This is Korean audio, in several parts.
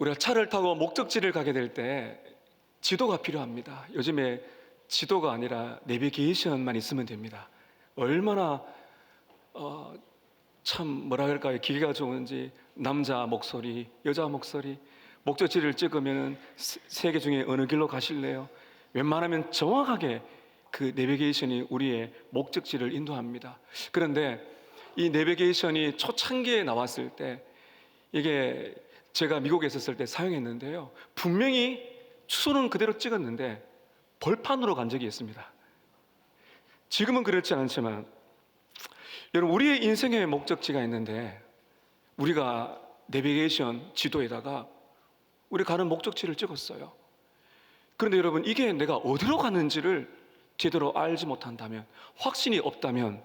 우리가 차를 타고 목적지를 가게 될 때 지도가 필요합니다. 요즘에 지도가 아니라 내비게이션만 있으면 됩니다. 얼마나 참 뭐라 그럴까요? 기계가 좋은지 남자 목소리, 여자 목소리, 목적지를 찍으면 세 개 중에 어느 길로 가실래요? 웬만하면 정확하게 그 내비게이션이 우리의 목적지를 인도합니다. 그런데 이 내비게이션이 초창기에 나왔을 때 이게 제가 미국에 있었을 때 사용했는데요, 분명히 추선은 그대로 찍었는데 벌판으로 간 적이 있습니다. 지금은 그렇지 않지만 여러분, 우리의 인생의 목적지가 있는데 우리가 내비게이션 지도에다가 우리 가는 목적지를 찍었어요. 그런데 여러분, 이게 내가 어디로 가는지를 제대로 알지 못한다면, 확신이 없다면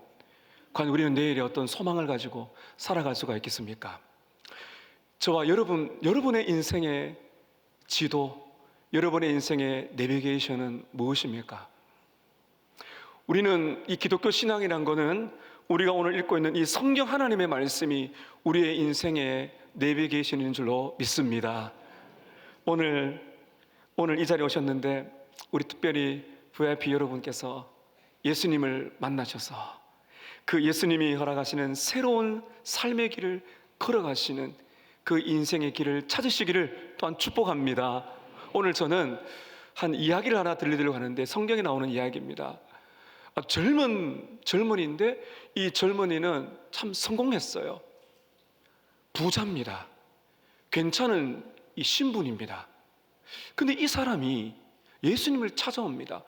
과연 우리는 내일의 어떤 소망을 가지고 살아갈 수가 있겠습니까? 저와 여러분의 인생의 지도, 여러분의 인생의 내비게이션은 무엇입니까? 우리는 이 기독교 신앙이란 거는 우리가 오늘 읽고 있는 이 성경 하나님의 말씀이 우리의 인생의 내비게이션인 줄로 믿습니다. 오늘 이 자리에 오셨는데 우리 특별히 VIP 여러분께서 예수님을 만나셔서 그 예수님이 허락하시는 새로운 삶의 길을 걸어가시는 그 인생의 길을 찾으시기를 또한 축복합니다. 오늘 저는 한 이야기를 하나 들려드리려고 하는데 성경에 나오는 이야기입니다. 젊은이인데 이 젊은이는 참 성공했어요. 부자입니다. 괜찮은 이 신분입니다. 근데 이 사람이 예수님을 찾아옵니다.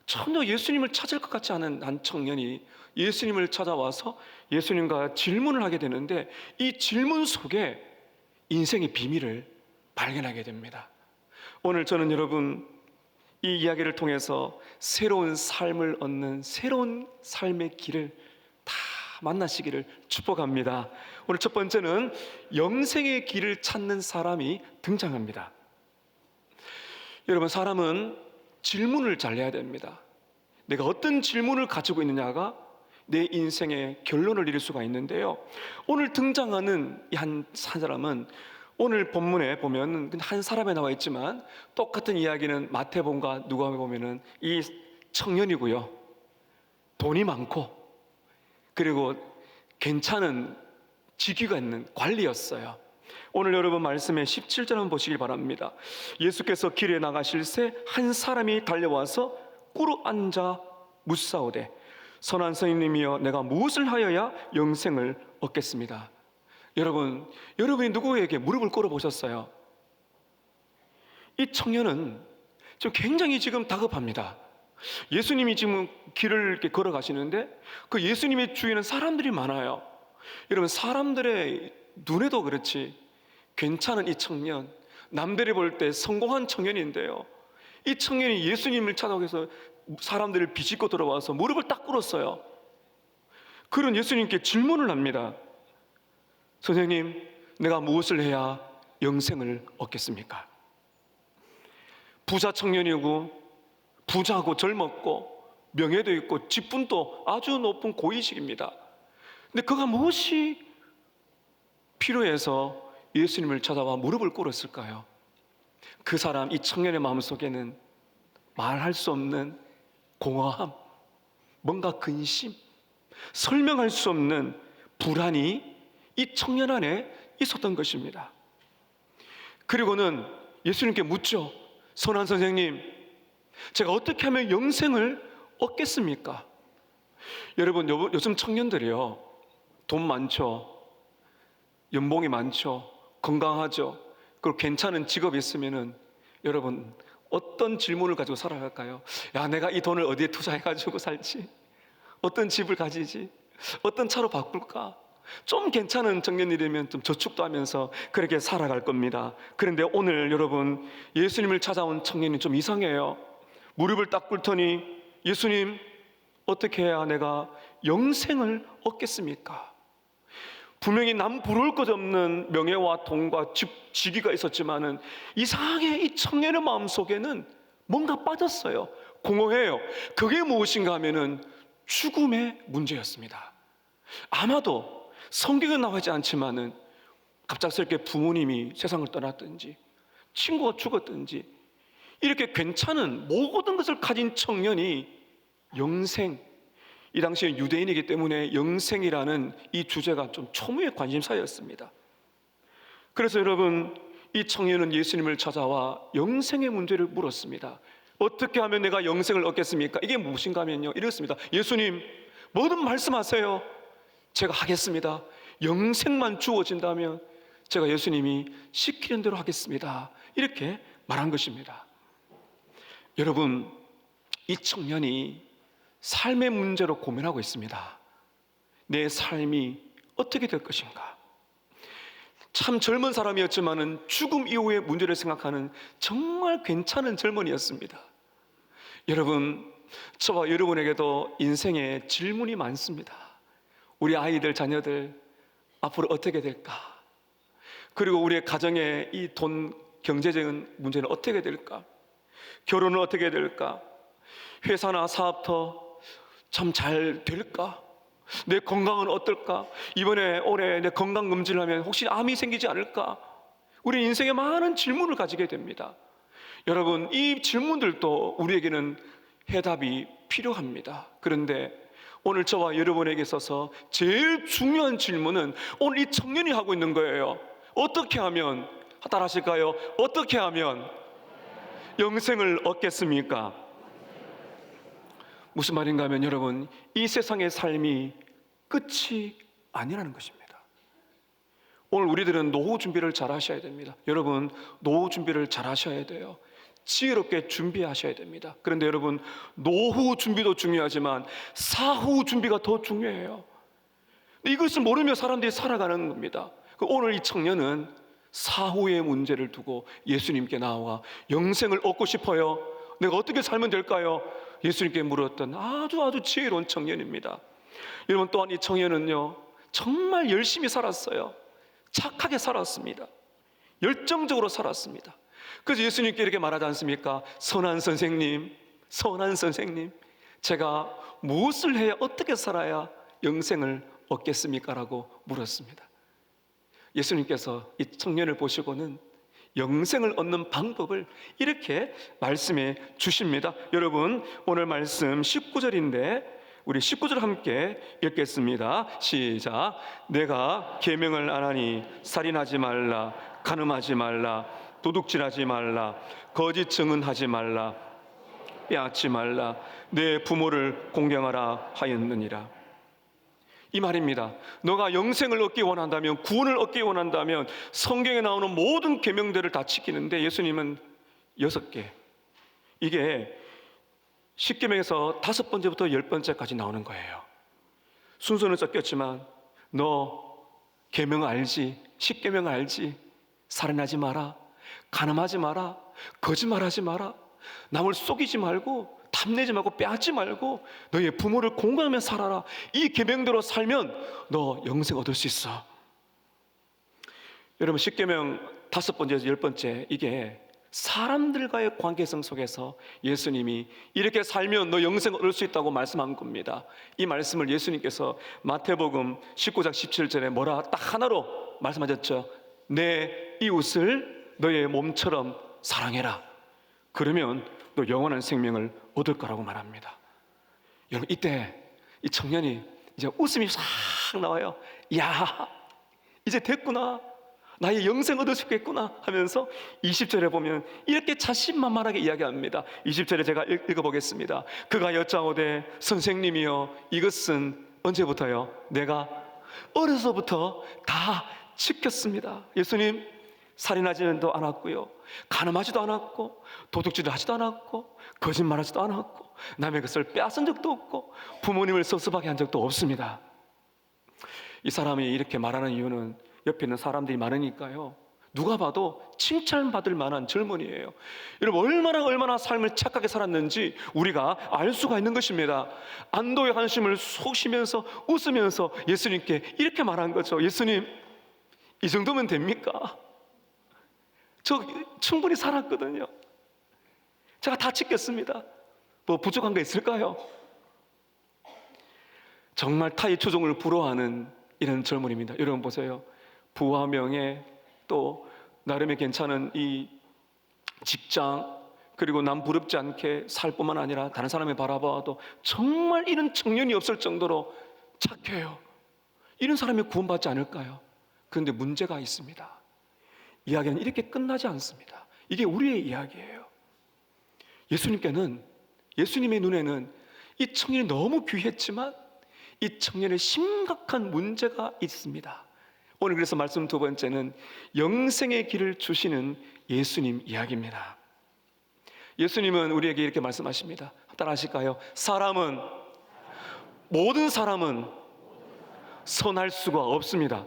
전혀 예수님을 찾을 것 같지 않은 한 청년이 예수님을 찾아와서 예수님과 질문을 하게 되는데 이 질문 속에 인생의 비밀을 발견하게 됩니다. 오늘 저는 여러분 이 이야기를 통해서 새로운 삶을 얻는 새로운 삶의 길을 다 만나시기를 축복합니다. 오늘 첫 번째는 영생의 길을 찾는 사람이 등장합니다. 여러분, 사람은 질문을 잘 내야 됩니다. 내가 어떤 질문을 가지고 있느냐가 내 인생의 결론을 이룰 수가 있는데요, 오늘 등장하는 이 한 사람은 오늘 본문에 보면 한 사람에 나와 있지만 똑같은 이야기는 마태복음과 누가복음에 보면은 이 청년이고요, 돈이 많고 그리고 괜찮은 직위가 있는 관리였어요. 오늘 여러분 말씀의 17절 한번 보시길 바랍니다. 예수께서 길에 나가실새 한 사람이 달려와서 꿇어 앉아 묻사오되 선한 선생님이여 내가 무엇을 하여야 영생을 얻겠습니다. 여러분이 누구에게 무릎을 꿇어 보셨어요? 이 청년은 지금 굉장히 다급합니다. 예수님이 지금 길을 이렇게 걸어가시는데 그 예수님의 주위에는 사람들이 많아요. 여러분, 사람들의 눈에도 그렇지 괜찮은 이 청년, 남들이 볼 때 성공한 청년인데요, 이 청년이 예수님을 찾아오기 위해서 사람들을 비집고 들어와서 무릎을 딱 꿇었어요. 그런 예수님께 질문을 합니다. 선생님, 내가 무엇을 해야 영생을 얻겠습니까? 부자 청년이고 부자고 젊었고 명예도 있고 직분도 아주 높은 고위직입니다. 근데 그가 무엇이 필요해서 예수님을 찾아와 무릎을 꿇었을까요? 그 사람, 이 청년의 마음속에는 말할 수 없는 공허함, 뭔가 근심, 설명할 수 없는 불안이 이 청년 안에 있었던 것입니다. 그리고는 예수님께 묻죠. 선한 선생님, 제가 어떻게 하면 영생을 얻겠습니까? 여러분, 요즘 청년들이요, 돈 많죠, 연봉이 많죠, 건강하죠, 그리고 괜찮은 직업이 있으면은 여러분 어떤 질문을 가지고 살아갈까요? 야, 내가 이 돈을 어디에 투자해가지고 살지? 어떤 집을 가지지? 어떤 차로 바꿀까? 좀 괜찮은 청년이라면 좀 저축도 하면서 그렇게 살아갈 겁니다. 그런데 오늘 여러분, 예수님을 찾아온 청년이 좀 이상해요. 무릎을 딱 꿇더니 예수님, 어떻게 해야 내가 영생을 얻겠습니까? 분명히 남 부러울 것 없는 명예와 돈과 직위가 있었지만은 이상하게 이 청년의 마음속에는 뭔가 빠졌어요. 공허해요. 그게 무엇인가 하면은 죽음의 문제였습니다. 아마도 성경에 나와 있지 않지만은 갑작스럽게 부모님이 세상을 떠났든지 친구가 죽었든지 이렇게 괜찮은 모든 것을 가진 청년이 영생, 이 당시에 유대인이기 때문에 영생이라는 이 주제가 좀 초미의 관심사였습니다. 그래서 여러분, 이 청년은 예수님을 찾아와 영생의 문제를 물었습니다. 어떻게 하면 내가 영생을 얻겠습니까? 이게 무엇인가 하면요, 이렇습니다. 예수님, 뭐든 말씀하세요. 제가 하겠습니다. 영생만 주어진다면 제가 예수님이 시키는 대로 하겠습니다. 이렇게 말한 것입니다. 여러분, 이 청년이 삶의 문제로 고민하고 있습니다. 내 삶이 어떻게 될 것인가? 참 젊은 사람이었지만은 죽음 이후의 문제를 생각하는 정말 괜찮은 젊은이였습니다. 여러분, 저와 여러분에게도 인생에 질문이 많습니다. 우리 아이들, 자녀들 앞으로 어떻게 될까? 그리고 우리의 가정의 이 돈, 경제적인 문제는 어떻게 될까? 결혼은 어떻게 될까? 회사나 사업도 참 잘 될까? 내 건강은 어떨까? 이번에 올해 내 건강검진을 하면 혹시 암이 생기지 않을까? 우리 인생에 많은 질문을 가지게 됩니다. 여러분, 이 질문들도 우리에게는 해답이 필요합니다. 그런데 오늘 저와 여러분에게 있어서 제일 중요한 질문은 오늘 이 청년이 하고 있는 거예요. 어떻게 하면, 따라하실까요? 어떻게 하면 영생을 얻겠습니까? 무슨 말인가 하면 여러분, 이 세상의 삶이 끝이 아니라는 것입니다. 오늘 우리들은 노후 준비를 잘 하셔야 됩니다. 여러분, 노후 준비를 잘 하셔야 돼요. 지혜롭게 준비하셔야 됩니다. 그런데 여러분, 노후 준비도 중요하지만 사후 준비가 더 중요해요. 이것을 모르며 사람들이 살아가는 겁니다. 오늘 이 청년은 사후의 문제를 두고 예수님께 나와 영생을 얻고 싶어요. 내가 어떻게 살면 될까요? 예수님께 물었던 아주 지혜로운 청년입니다. 여러분, 또한 이 청년은요, 정말 열심히 살았어요. 착하게 살았습니다. 열정적으로 살았습니다. 그래서 예수님께 이렇게 말하지 않습니까? 선한 선생님, 제가 무엇을 해야, 어떻게 살아야 영생을 얻겠습니까? 라고 물었습니다. 예수님께서 이 청년을 보시고는 영생을 얻는 방법을 이렇게 말씀해 주십니다. 여러분, 오늘 말씀 19절인데 우리 19절 함께 읽겠습니다. 시작. 내가 계명을 안 하니 살인하지 말라, 간음하지 말라, 도둑질하지 말라, 거짓 증언하지 말라, 빼앗지 말라, 내 부모를 공경하라 하였느니라. 이 말입니다. 너가 영생을 얻기 원한다면, 구원을 얻기 원한다면 성경에 나오는 모든 계명들을 다 지키는데 예수님은 6개, 이게 10계명에서 5번째부터 10번째까지 나오는 거예요. 순서는 섞였지만 너 계명 알지? 10계명 알지? 살인하지 마라, 간음하지 마라, 거짓말하지 마라, 남을 속이지 말고, 탐내지 말고, 빼앗지 말고, 너의 부모를 공경하며 살아라. 이 계명대로 살면 너 영생 얻을 수 있어. 여러분, 10계명 5번째에서 10번째, 이게 사람들과의 관계성 속에서 예수님이 이렇게 살면 너 영생 얻을 수 있다고 말씀한 겁니다. 이 말씀을 예수님께서 마태복음 19장 17절에 뭐라 딱 하나로 말씀하셨죠. 내 이웃을 너의 몸처럼 사랑해라. 그러면 너 영원한 생명을 얻을 거라고 말합니다. 여러분, 이때 이 청년이 이제 웃음이 싹 나와요. 야, 이제 됐구나, 나의 영생 얻을 수 있겠구나 하면서 20절에 보면 이렇게 자신만만하게 이야기합니다. 20절에 제가 읽어보겠습니다. 그가 여짜오되 선생님이여, 이것은 언제부터요? 내가 어려서부터 다 지켰습니다. 예수님, 살인하지도 않았고요, 간음하지도 않았고, 도둑질을 하지도 않았고, 거짓말하지도 않았고, 남의 것을 빼앗은 적도 없고, 부모님을 섭섭하게 한 적도 없습니다. 이 사람이 이렇게 말하는 이유는 옆에 있는 사람들이 많으니까요. 누가 봐도 칭찬받을 만한 젊은이에요. 여러분, 얼마나 삶을 착하게 살았는지 우리가 알 수가 있는 것입니다. 안도의 한숨을 속 쉬면서 웃으면서 예수님께 이렇게 말한 거죠. 예수님, 이 정도면 됩니까? 저 충분히 살았거든요. 제가 다 지켰습니다. 뭐 부족한 거 있을까요? 정말 타의 초종을 부러워하는 이런 젊은이입니다. 여러분 보세요. 부와 명예, 또 나름의 괜찮은 이 직장, 그리고 남 부럽지 않게 살 뿐만 아니라 다른 사람을 바라봐도 정말 이런 청년이 없을 정도로 착해요. 이런 사람이 구원받지 않을까요? 그런데 문제가 있습니다. 이야기는 이렇게 끝나지 않습니다. 이게 우리의 이야기예요. 예수님의 눈에는 이 청년이 너무 귀했지만 이 청년의 심각한 문제가 있습니다. 오늘 그래서 말씀 두 번째는 영생의 길을 주시는 예수님 이야기입니다. 예수님은 우리에게 이렇게 말씀하십니다. 따라 하실까요? 모든 사람은 선할 수가 없습니다.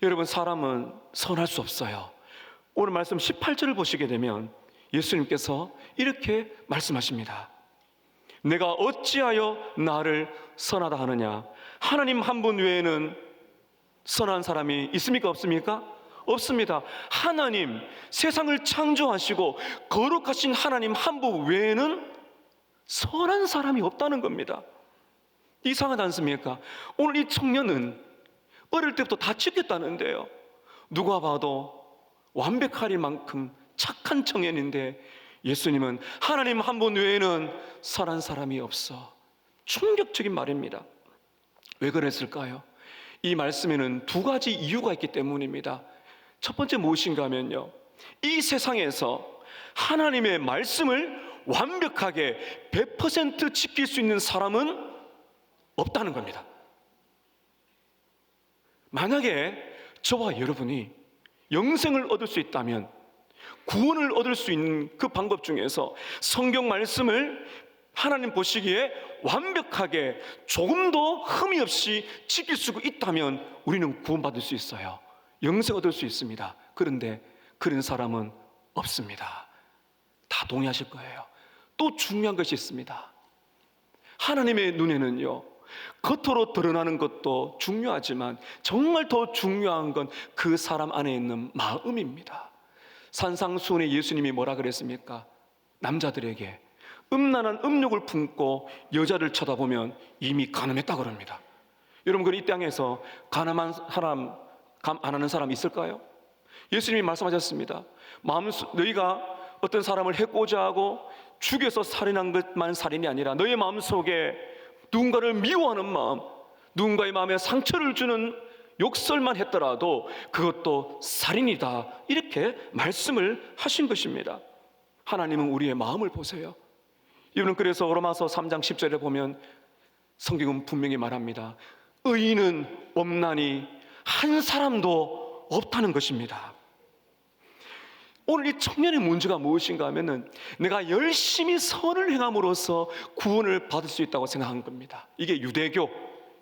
여러분, 사람은 선할 수 없어요. 오늘 말씀 18절을 보시게 되면 예수님께서 이렇게 말씀하십니다. 내가 어찌하여 나를 선하다 하느냐? 하나님 한 분 외에는 선한 사람이 있습니까? 없습니까? 없습니다. 하나님, 세상을 창조하시고 거룩하신 하나님 한 분 외에는 선한 사람이 없다는 겁니다. 이상하지 않습니까? 오늘 이 청년은 어릴 때부터 다 지켰다는데요. 누가 봐도 완벽할 만큼 착한 청년인데 예수님은 하나님 한 분 외에는 선한 사람이 없어. 충격적인 말입니다. 왜 그랬을까요? 이 말씀에는 두 가지 이유가 있기 때문입니다. 첫 번째 무엇인가 하면요, 이 세상에서 하나님의 말씀을 완벽하게 100% 지킬 수 있는 사람은 없다는 겁니다. 만약에 저와 여러분이 영생을 얻을 수 있다면, 구원을 얻을 수 있는 그 방법 중에서 성경 말씀을 하나님 보시기에 완벽하게 조금도 흠이 없이 지킬 수 있다면 우리는 구원받을 수 있어요. 영생 얻을 수 있습니다. 그런데 그런 사람은 없습니다. 다 동의하실 거예요. 또 중요한 것이 있습니다. 하나님의 눈에는요, 겉으로 드러나는 것도 중요하지만 정말 더 중요한 건 그 사람 안에 있는 마음입니다. 산상수훈에 예수님이 뭐라 그랬습니까? 남자들에게 음란한 음욕을 품고 여자를 쳐다보면 이미 간음했다 그럽니다. 여러분, 이 땅에서 간음한 사람, 감 안 하는 사람 있을까요? 예수님이 말씀하셨습니다. 너희가 어떤 사람을 해코자 하고 죽여서 살인한 것만 살인이 아니라 너의 마음속에 누군가를 미워하는 마음, 누군가의 마음에 상처를 주는 욕설만 했더라도 그것도 살인이다, 이렇게 말씀을 하신 것입니다. 하나님은 우리의 마음을 보세요. 여러분, 그래서 로마서 3장 10절에 보면 성경은 분명히 말합니다. 의인은 없나니 한 사람도 없다는 것입니다. 오늘 이 청년의 문제가 무엇인가 하면은 내가 열심히 선을 행함으로써 구원을 받을 수 있다고 생각한 겁니다. 이게 유대교,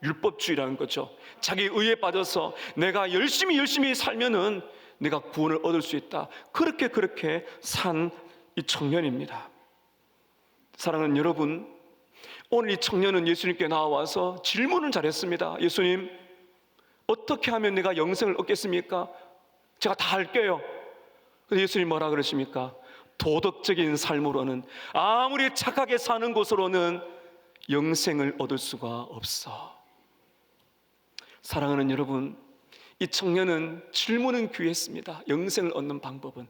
율법주의라는 거죠. 자기 의에 빠져서 내가 열심히 살면은 내가 구원을 얻을 수 있다. 그렇게 산 이 청년입니다. 사랑하는 여러분, 오늘 이 청년은 예수님께 나와서 질문을 잘했습니다. 예수님, 어떻게 하면 내가 영생을 얻겠습니까? 제가 다 할게요. 그런데 예수님 뭐라 그러십니까? 도덕적인 삶으로는, 아무리 착하게 사는 것으로는 영생을 얻을 수가 없어. 사랑하는 여러분, 이 청년은 질문은 귀했습니다. 영생을 얻는 방법은.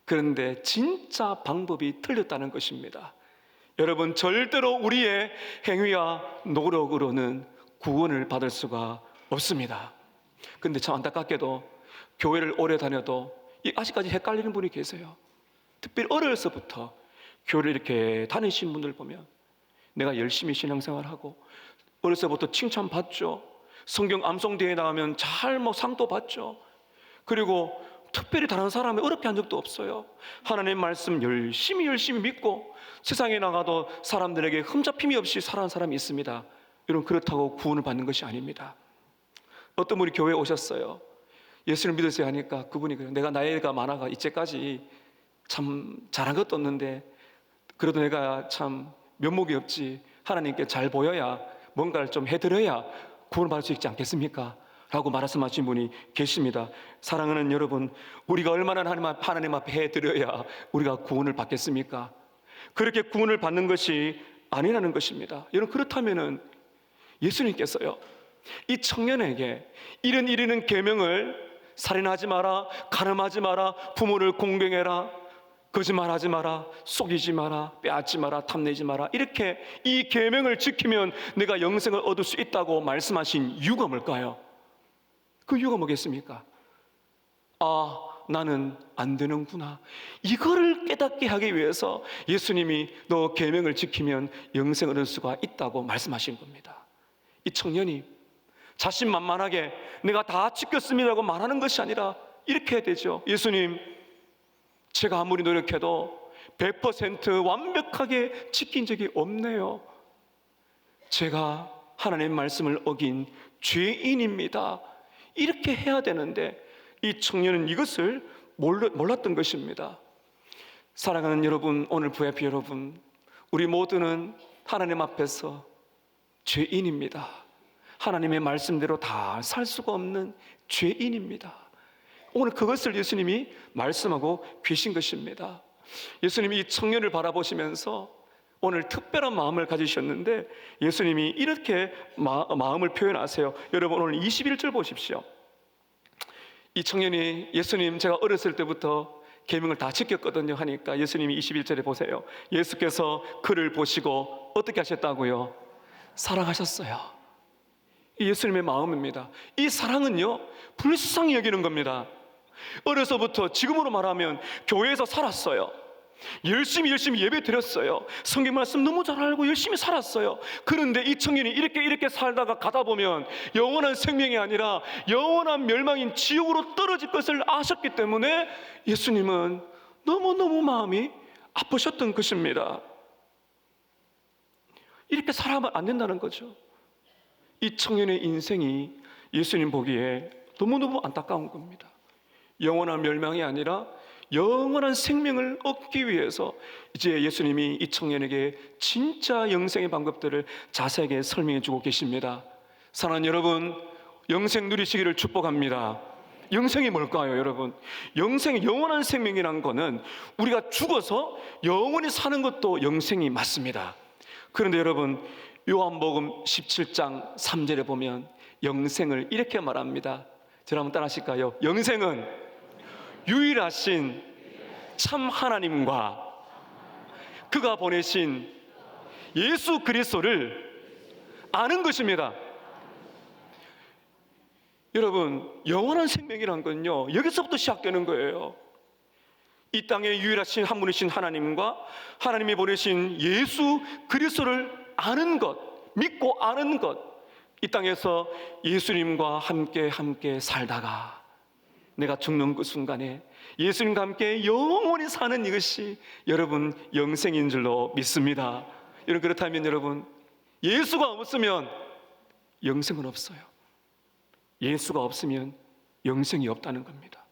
그런데 진짜 방법이 틀렸다는 것입니다. 여러분, 절대로 우리의 행위와 노력으로는 구원을 받을 수가 없습니다. 그런데 참 안타깝게도 교회를 오래 다녀도 아직까지 헷갈리는 분이 계세요. 특별히 어려서부터 교회를 이렇게 다니신 분들 보면 내가 열심히 신앙생활하고 어려서부터 칭찬받죠. 성경 암송대회에 나가면 잘 상도 받죠. 그리고 특별히 다른 사람이 어렵게 한 적도 없어요. 하나님의 말씀 열심히 믿고 세상에 나가도 사람들에게 흠잡힘이 없이 살아가는 사람이 있습니다. 여러분, 그렇다고 구원을 받는 것이 아닙니다. 어떤 분이 교회에 오셨어요. 예수를 믿으세요 하니까 그분이 그래요. 내가 나이가 많아가 이제까지 참 잘한 것도 없는데 그래도 내가 참 면목이 없지, 하나님께 잘 보여야 뭔가를 좀 해드려야 구원을 받을 수 있지 않겠습니까? 라고 말씀하신 분이 계십니다. 사랑하는 여러분, 우리가 얼마나 하나님 앞에 해드려야 우리가 구원을 받겠습니까? 그렇게 구원을 받는 것이 아니라는 것입니다. 여러분, 그렇다면은 예수님께서요, 이 청년에게 이런 계명을 살인하지 마라, 간음하지 마라, 부모를 공경해라, 거짓말하지 마라, 속이지 마라, 빼앗지 마라, 탐내지 마라, 이렇게 이 계명을 지키면 내가 영생을 얻을 수 있다고 말씀하신 이유가 뭘까요? 그 이유가 뭐겠습니까? 아, 나는 안 되는구나, 이거를 깨닫게 하기 위해서 예수님이 너 계명을 지키면 영생을 얻을 수가 있다고 말씀하신 겁니다. 이 청년이 자신만만하게 내가 다 지켰습니다라고 말하는 것이 아니라 이렇게 해야 되죠. 예수님, 제가 아무리 노력해도 100% 완벽하게 지킨 적이 없네요. 제가 하나님의 말씀을 어긴 죄인입니다. 이렇게 해야 되는데 이 청년은 이것을 몰랐던 것입니다. 사랑하는 여러분, 오늘 VIP 여러분, 우리 모두는 하나님 앞에서 죄인입니다. 하나님의 말씀대로 다 살 수가 없는 죄인입니다. 오늘 그것을 예수님이 말씀하고 계신 것입니다. 예수님이 이 청년을 바라보시면서 오늘 특별한 마음을 가지셨는데 예수님이 이렇게 마음을 표현하세요. 여러분, 오늘 21절 보십시오. 이 청년이 예수님, 제가 어렸을 때부터 계명을 다 지켰거든요 하니까 예수님이 21절에 보세요. 예수께서 그를 보시고 어떻게 하셨다고요? 사랑하셨어요. 이 예수님의 마음입니다. 이 사랑은요, 불쌍히 여기는 겁니다. 어려서부터 지금으로 말하면 교회에서 살았어요. 열심히 예배 드렸어요. 성경 말씀 너무 잘 알고 열심히 살았어요. 그런데 이 청년이 이렇게 살다가 가다 보면 영원한 생명이 아니라 영원한 멸망인 지옥으로 떨어질 것을 아셨기 때문에 예수님은 너무너무 마음이 아프셨던 것입니다. 이렇게 살아가면 안 된다는 거죠. 이 청년의 인생이 예수님 보기에 너무너무 안타까운 겁니다. 영원한 멸망이 아니라 영원한 생명을 얻기 위해서 이제 예수님이 이 청년에게 진짜 영생의 방법들을 자세하게 설명해 주고 계십니다. 사랑하는 여러분, 영생 누리시기를 축복합니다. 영생이 뭘까요, 여러분? 영생, 영원한 생명이란 거는 우리가 죽어서 영원히 사는 것도 영생이 맞습니다. 그런데 여러분, 요한복음 17장 3절에 보면 영생을 이렇게 말합니다. 저를 한번 따라 하실까요? 영생은 유일하신 참 하나님과 그가 보내신 예수 그리스도를 아는 것입니다. 여러분, 영원한 생명이란 건요, 여기서부터 시작되는 거예요. 이 땅에 유일하신 한 분이신 하나님과 하나님이 보내신 예수 그리스도를 아는 것, 믿고 아는 것, 이 땅에서 예수님과 함께 살다가 내가 죽는 그 순간에 예수님과 함께 영원히 사는 이것이 여러분 영생인 줄로 믿습니다. 여러분, 그렇다면 여러분, 예수가 없으면 영생은 없어요. 예수가 없으면 영생이 없다는 겁니다.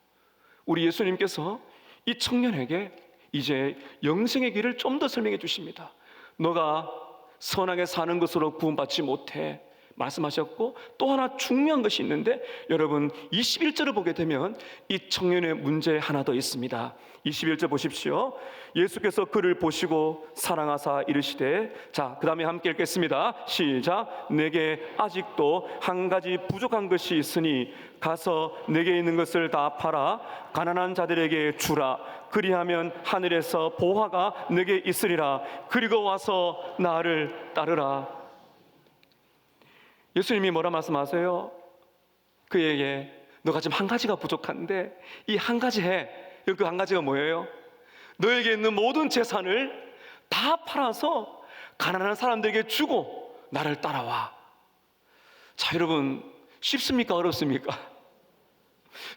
우리 예수님께서 이 청년에게 이제 영생의 길을 좀 더 설명해 주십니다. 너가 선하게 사는 것으로 구원받지 못해 말씀하셨고, 또 하나 중요한 것이 있는데 여러분 21절을 보게 되면 이 청년의 문제 하나 더 있습니다. 21절 보십시오. 예수께서 그를 보시고 사랑하사 이르시되, 자, 그 다음에 함께 읽겠습니다. 시작. 내게 아직도 한 가지 부족한 것이 있으니 가서 내게 있는 것을 다 팔아 가난한 자들에게 주라. 그리하면 하늘에서 보화가 내게 있으리라. 그리고 와서 나를 따르라. 예수님이 뭐라 말씀하세요? 그에게 너가 지금 한 가지가 부족한데 이 한 가지 해. 그 한 가지가 뭐예요? 너에게 있는 모든 재산을 다 팔아서 가난한 사람들에게 주고 나를 따라와. 자, 여러분, 쉽습니까? 어렵습니까?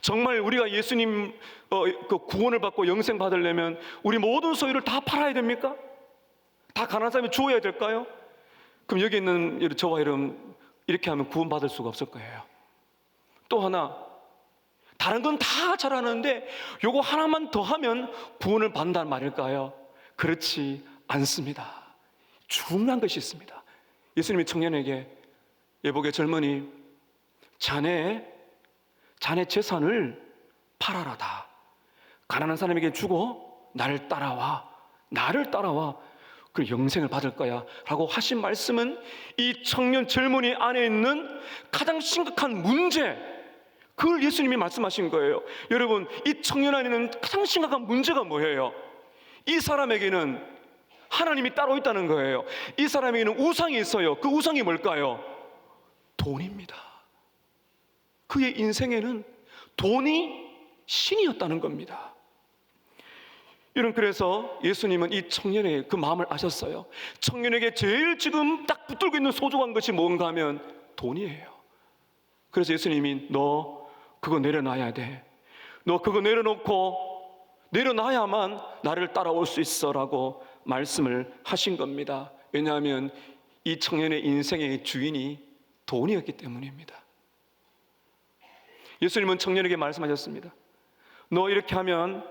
정말 우리가 예수님 그 구원을 받고 영생 받으려면 우리 모든 소유를 다 팔아야 됩니까? 다 가난한 사람에 주어야 될까요? 그럼 여기 있는 저와 여러분, 이렇게 하면 구원받을 수가 없을 거예요. 또 하나, 다른 건 다 잘하는데 요거 하나만 더 하면 구원을 받는다는 말일까요? 그렇지 않습니다. 중요한 것이 있습니다. 예수님이 청년에게, 예복의 젊은이, 자네 재산을 팔아라. 다 가난한 사람에게 주고 나를 따라와. 그 영생을 받을 거야 라고 하신 말씀은 이 청년 젊은이 안에 있는 가장 심각한 문제, 그걸 예수님이 말씀하신 거예요. 여러분, 이 청년 안에 있는 가장 심각한 문제가 뭐예요? 이 사람에게는 하나님이 따로 있다는 거예요. 이 사람에게는 우상이 있어요. 그 우상이 뭘까요? 돈입니다. 그의 인생에는 돈이 신이었다는 겁니다. 여러분, 그래서 예수님은 이 청년의 그 마음을 아셨어요. 청년에게 제일 지금 딱 붙들고 있는 소중한 것이 뭔가 하면 돈이에요. 그래서 예수님이 너 그거 내려놔야 돼. 너 그거 내려놔야만 나를 따라올 수 있어 라고 말씀을 하신 겁니다. 왜냐하면 이 청년의 인생의 주인이 돈이었기 때문입니다. 예수님은 청년에게 말씀하셨습니다. 너 이렇게 하면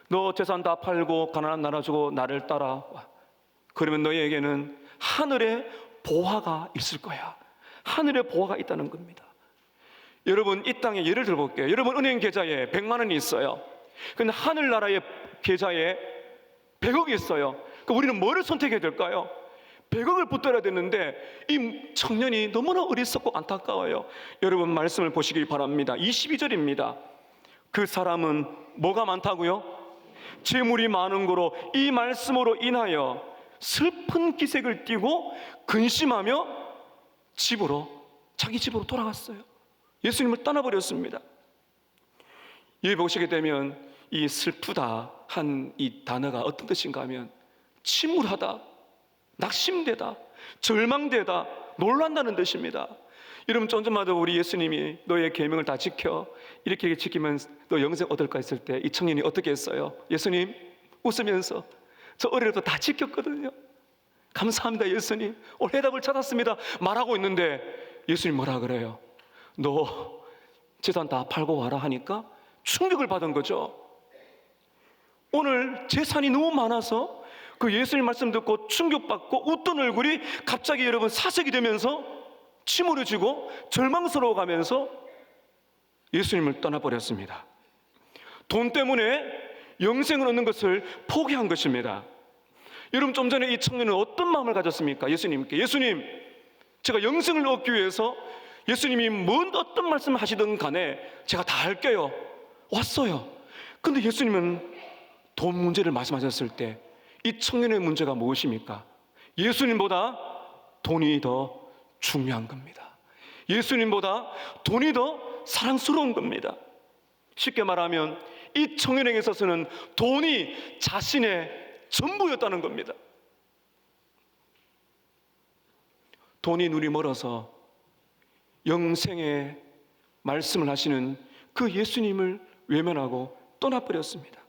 너 재산 다 팔고 가난한 나라 주고 나를 따라와. 그러면 너희에게는 하늘의 보화가 있을 거야. 하늘의 보화가 있다는 겁니다. 여러분, 이 땅에 예를 들어볼게요. 여러분, 은행 계좌에 100만 원이 있어요. 근데 하늘나라의 계좌에 100억이 있어요. 그럼 우리는 뭐를 선택해야 될까요? 100억을 붙들어야 되는데 이 청년이 너무나 어리석고 안타까워요. 여러분, 말씀을 보시길 바랍니다. 22절입니다. 그 사람은 뭐가 많다고요? 재물이 많은 거로 이 말씀으로 인하여 슬픈 기색을 띠고 근심하며 자기 집으로 돌아갔어요. 예수님을 떠나버렸습니다. 여기 보시게 되면 이 슬프다 한 이 단어가 어떤 뜻인가 하면 침울하다, 낙심되다, 절망되다, 놀란다는 뜻입니다. 여러분, 좀 전마다 우리 예수님이 너의 계명을 다 지켜 이렇게 지키면 너 영생 얻을까 했을 때 이 청년이 어떻게 했어요? 예수님, 웃으면서 저 어릴 때부터 다 지켰거든요. 감사합니다 예수님, 오늘 해답을 찾았습니다 말하고 있는데 예수님 뭐라 그래요? 너 재산 다 팔고 와라 하니까 충격을 받은 거죠. 오늘 재산이 너무 많아서 그 예수님 말씀 듣고 충격받고 웃던 얼굴이 갑자기 여러분 사색이 되면서 침울해지고 절망스러워가면서 예수님을 떠나버렸습니다. 돈 때문에 영생을 얻는 것을 포기한 것입니다. 여러분, 좀 전에 이 청년은 어떤 마음을 가졌습니까? 예수님께, 예수님, 제가 영생을 얻기 위해서 예수님이 어떤 말씀을 하시든 간에 제가 다 할게요. 왔어요. 근데 예수님은 돈 문제를 말씀하셨을 때 이 청년의 문제가 무엇입니까? 예수님보다 돈이 더 중요한 겁니다. 예수님보다 돈이 더 사랑스러운 겁니다. 쉽게 말하면 이 청년에게 있어서는 돈이 자신의 전부였다는 겁니다. 돈이 눈이 멀어서 영생의 말씀을 하시는 그 예수님을 외면하고 떠나버렸습니다.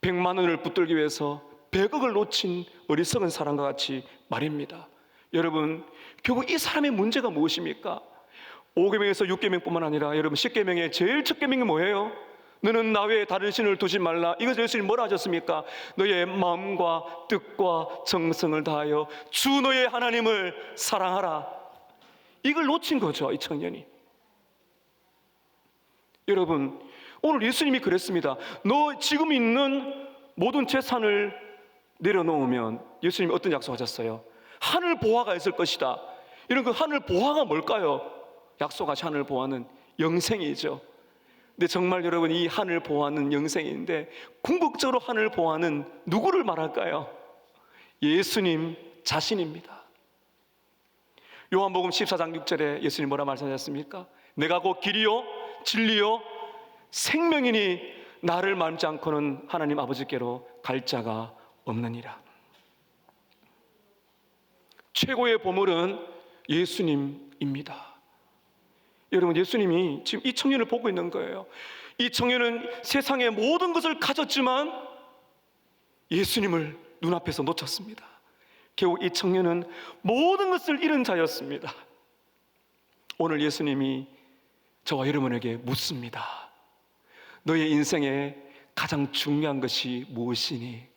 100만 원을 붙들기 위해서 100억을 놓친 어리석은 사람과 같이 말입니다. 여러분, 결국 이 사람의 문제가 무엇입니까? 5계명에서 6계명뿐만 아니라 여러분 10계명의 제일 첫 계명이 뭐예요? 너는 나 외에 다른 신을 두지 말라. 이것을 예수님 뭐라 하셨습니까? 너의 마음과 뜻과 정성을 다하여 주 너의 하나님을 사랑하라. 이걸 놓친 거죠, 이 청년이. 여러분, 오늘 예수님이 그랬습니다. 너 지금 있는 모든 재산을 내려놓으면 예수님이 어떤 약속하셨어요? 하늘 보화가 있을 것이다. 이런 그 하늘 보화가 뭘까요? 약속하신 하늘 보화는 영생이죠. 근데 정말 여러분, 이 하늘 보화는 영생인데 궁극적으로 하늘 보화는 누구를 말할까요? 예수님 자신입니다. 요한복음 14장 6절에 예수님 뭐라 말씀하셨습니까? 내가 곧 길이요 진리요 생명이니 나를 닮지 않고는 하나님 아버지께로 갈 자가 없느니라. 최고의 보물은 예수님입니다. 여러분, 예수님이 지금 이 청년을 보고 있는 거예요. 이 청년은 세상의 모든 것을 가졌지만 예수님을 눈앞에서 놓쳤습니다. 결국 이 청년은 모든 것을 잃은 자였습니다. 오늘 예수님이 저와 여러분에게 묻습니다. 너의 인생에 가장 중요한 것이 무엇이니?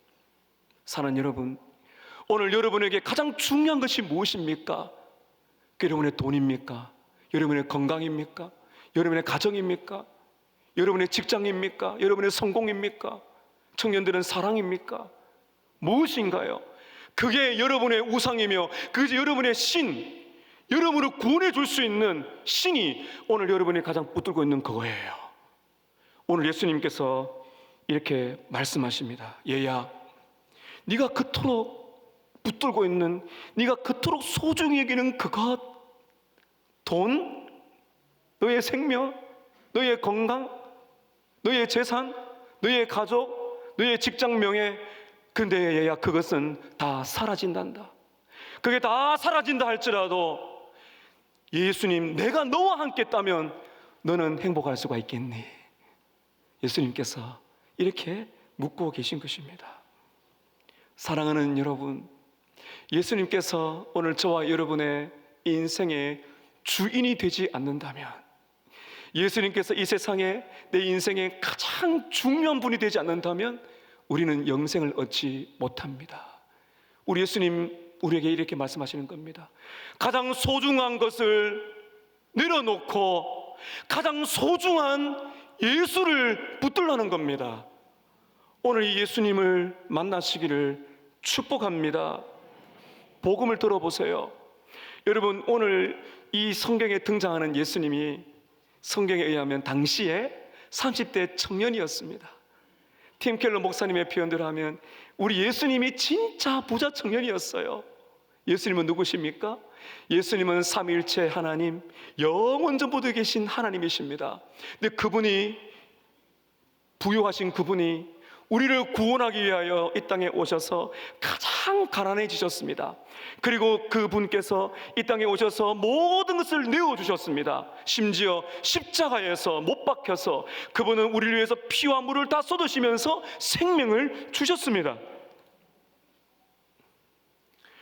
사랑하는 여러분, 오늘 여러분에게 가장 중요한 것이 무엇입니까? 여러분의 돈입니까? 여러분의 건강입니까? 여러분의 가정입니까? 여러분의 직장입니까? 여러분의 성공입니까? 청년들은 사랑입니까? 무엇인가요? 그게 여러분의 우상이며 그게 여러분의 신, 여러분을 구원해 줄 수 있는 신이 오늘 여러분이 가장 붙들고 있는 그거예요. 오늘 예수님께서 이렇게 말씀하십니다. 얘야, 네가 그토록 붙들고 있는, 네가 그토록 소중히 여기는 그것, 돈, 너의 생명, 너의 건강, 너의 재산, 너의 가족, 너의 직장 명예, 근데 얘야 그것은 다 사라진단다. 그게 다 사라진다 할지라도 예수님, 내가 너와 함께 있다면 너는 행복할 수가 있겠니? 예수님께서 이렇게 묻고 계신 것입니다. 사랑하는 여러분, 예수님께서 오늘 저와 여러분의 인생의 주인이 되지 않는다면, 예수님께서 이 세상에 내 인생의 가장 중요한 분이 되지 않는다면 우리는 영생을 얻지 못합니다. 우리 예수님 우리에게 이렇게 말씀하시는 겁니다. 가장 소중한 것을 내려놓고 가장 소중한 예수를 붙들라는 겁니다. 오늘 이 예수님을 만나시기를 축복합니다. 복음을 들어보세요. 여러분, 오늘 이 성경에 등장하는 예수님이 성경에 의하면 당시에 30대 청년이었습니다. 팀 켈러 목사님의 표현대로 하면 우리 예수님이 진짜 부자 청년이었어요. 예수님은 누구십니까? 예수님은 삼위일체 하나님, 영원 전부터 계신 하나님이십니다. 근데 그분이, 부유하신 그분이 우리를 구원하기 위하여 이 땅에 오셔서 가장 가난해지셨습니다. 그리고 그분께서 이 땅에 오셔서 모든 것을 내어주셨습니다. 심지어 십자가에서 못 박혀서 그분은 우리를 위해서 피와 물을 다 쏟으시면서 생명을 주셨습니다.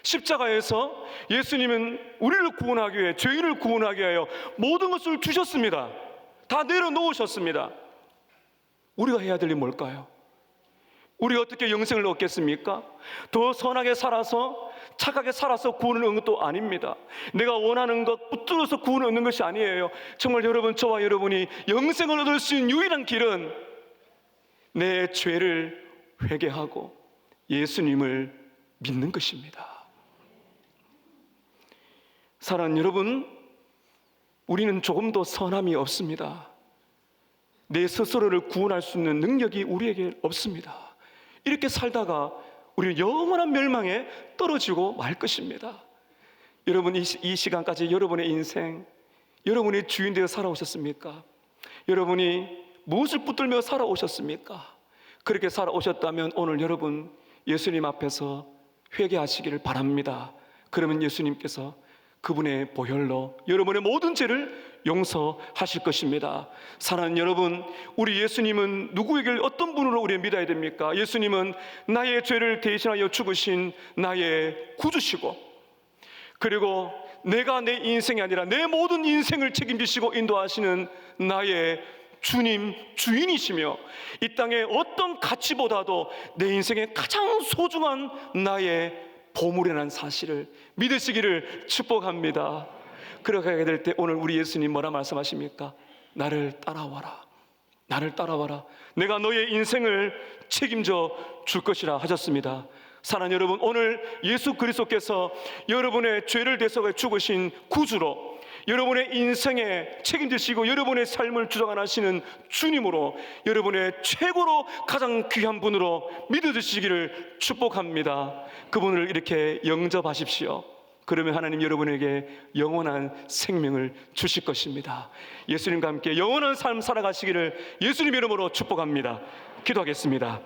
십자가에서 예수님은 우리를 구원하기 위해, 죄인을 구원하기 위하여 모든 것을 주셨습니다. 다 내려놓으셨습니다. 우리가 해야 될 일이 뭘까요? 우리가 어떻게 영생을 얻겠습니까? 더 선하게 살아서, 착하게 살아서 구원을 얻는 것도 아닙니다. 내가 원하는 것 붙들어서 구원을 얻는 것이 아니에요. 정말 여러분, 저와 여러분이 영생을 얻을 수 있는 유일한 길은 내 죄를 회개하고 예수님을 믿는 것입니다. 사랑하는 여러분, 우리는 조금도 선함이 없습니다. 내 스스로를 구원할 수 있는 능력이 우리에게 없습니다. 이렇게 살다가 우리는 영원한 멸망에 떨어지고 말 것입니다. 여러분, 이 시간까지 여러분의 인생, 여러분이 주인 되어 살아오셨습니까? 여러분이 무엇을 붙들며 살아오셨습니까? 그렇게 살아오셨다면 오늘 여러분 예수님 앞에서 회개하시기를 바랍니다. 그러면 예수님께서 그분의 보혈로 여러분의 모든 죄를 용서하실 것입니다. 사랑하는 여러분, 우리 예수님은 누구에게, 어떤 분으로 우리가 믿어야 됩니까? 예수님은 나의 죄를 대신하여 죽으신 나의 구주시고, 그리고 내가 내 인생이 아니라 내 모든 인생을 책임지시고 인도하시는 나의 주님, 주인이시며, 이 땅의 어떤 가치보다도 내 인생의 가장 소중한 나의 보물이라는 사실을 믿으시기를 축복합니다. 그렇게 될 때 오늘 우리 예수님 뭐라 말씀하십니까? 나를 따라와라, 나를 따라와라, 내가 너의 인생을 책임져 줄 것이라 하셨습니다. 사랑하는 여러분, 오늘 예수 그리스도께서 여러분의 죄를 대속해 죽으신 구주로, 여러분의 인생에 책임지시고 여러분의 삶을 주장하시는 주님으로, 여러분의 최고로 가장 귀한 분으로 믿어주시기를 축복합니다. 그분을 이렇게 영접하십시오. 그러면 하나님 여러분에게 영원한 생명을 주실 것입니다. 예수님과 함께 영원한 삶 살아가시기를 예수님 이름으로 축복합니다. 기도하겠습니다.